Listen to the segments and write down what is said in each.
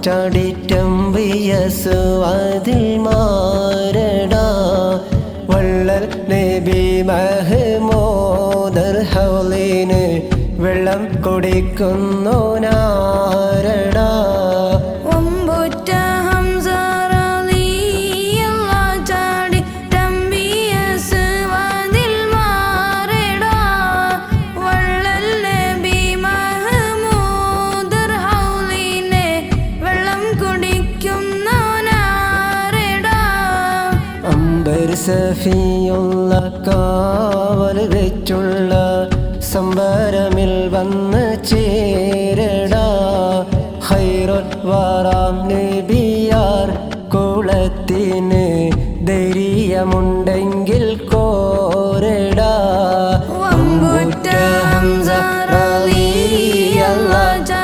ചാടിറ്റമ്പിയസ് അതിൽ മാരടാ വള്ളൽ നബി മഹ്മൂദർ ഹൗലിന് വെള്ളം കുടിക്കുന്നു നാരടാ സഫിയുള്ള കാവൽ വെച്ചുള്ള സംബരമിൽ വന്ന് ചേരടാ ഖൈറുൽ വറാം നബിയാർ കുളത്തിന് ധൈര്യമുണ്ടെങ്കിൽ കോരടാ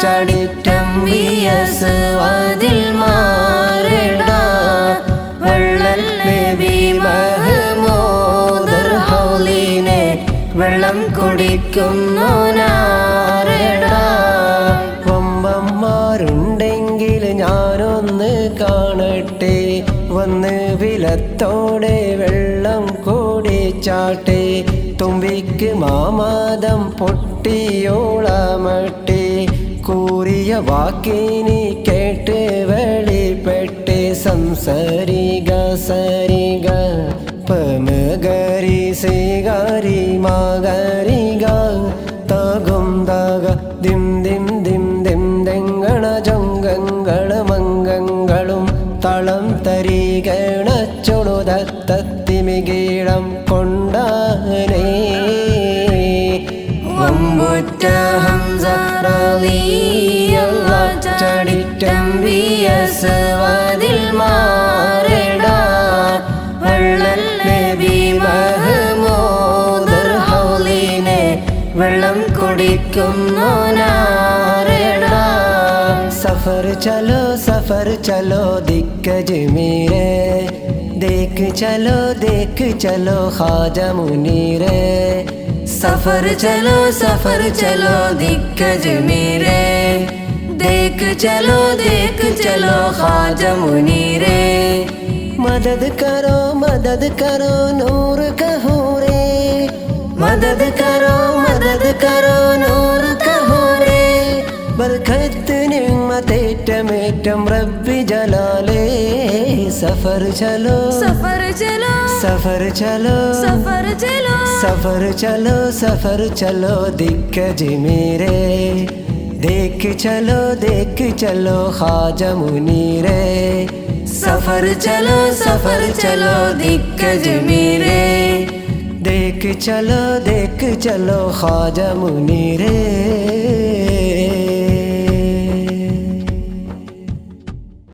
ചാടിറ്റമ്പിയസ് അതിൽ മാരടാ വള്ളൽ നബി മഹ്മൂദർ ഹൗലിനെ വെള്ളം കുടിക്കുന്നു നാരടാ വമ്പന്മാരുണ്ടെങ്കിൽ ഞാനൊന്ന് കാണട്ടെ വന്ന് വിലത്തോടെ വെള്ളം കുടിച്ചാട്ടെ തുമ്പിക്ക് മാമാദം പൊട്ടിയോളമട്ടെ കൂറിയ വാക്കിനി കേട്ട് വെളിപ്പെട്ട് സംസരിക സരിക പമഗരി സേഗരി മാഗരിക തകും തക ദിം ദിം ദിം ദിം ദെങ്കണ ജംഗങ്ങള മംഗങ്ങളും തളം തരികണ ചൊടുതത്തിമികീളം കൊണ്ടാനേ വമ്പുറ്റ ഹംസ റളിയല്ലാഹു ചാടിറ്റമ്പിയസ് അതിൽ മാരടാ വള്ളൽ നബി മഹ്മൂദർ ഹൗലിനെ വെള്ളം കുടിക്കുന്നു നാരടാ സഫർ ചലോ ദിക്ക ജമീരെ देख चलो ख्वाजा मुनीरे सफर चलो दिक्कत मेरे देख चलो ख्वाजा मुनीरे मदद करो नूर कहूरे मदद करो नूर कहूरे बरकत निम्मतेटमेटम रब्बी जलाले सफर चलो दिक्कत मेरे देख चलो ख्वाजा मुनीरे सफर चलो दिक्कत मेरे देख चलो ख्वाजा मुनीरे।